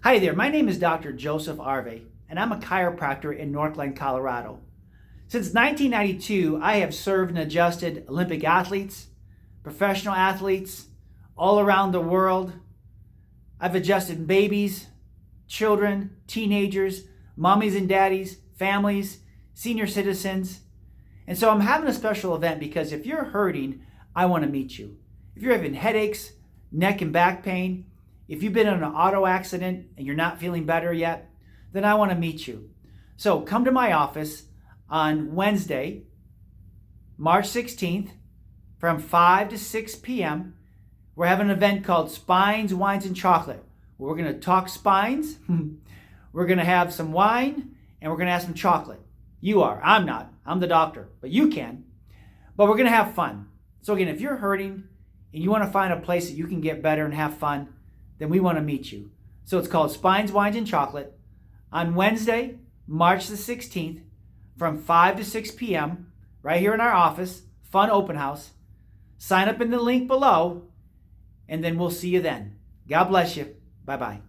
Hi there, my name is Dr. Joseph Arve, and I'm a chiropractor in Northglenn, Colorado. Since 1992, I have served and adjusted Olympic athletes, professional athletes, all around the world. I've adjusted babies, children, teenagers, mommies and daddies, families, senior citizens. And so I'm having a special event because if you're hurting, I want to meet you. If you're having headaches, neck and back pain, if you've been in an auto accident and you're not feeling better yet, then I want to meet you. So come to my office on Wednesday, March 16th from 5 to 6 p.m. We're having an event called Spines, Wines, and Chocolate. We're going to talk spines, we're going to have some wine, and we're going to have some chocolate. You are. I'm not. I'm the doctor, but you can. But we're going to have fun. So again, if you're hurting and you want to find a place that you can get better and have fun, then we want to meet you. So it's called Spines, Wines, and Chocolate on Wednesday, March the 16th from 5 to 6 p.m. right here in our office, fun open house. Sign up in the link below, and then we'll see you then. God bless you. Bye-bye.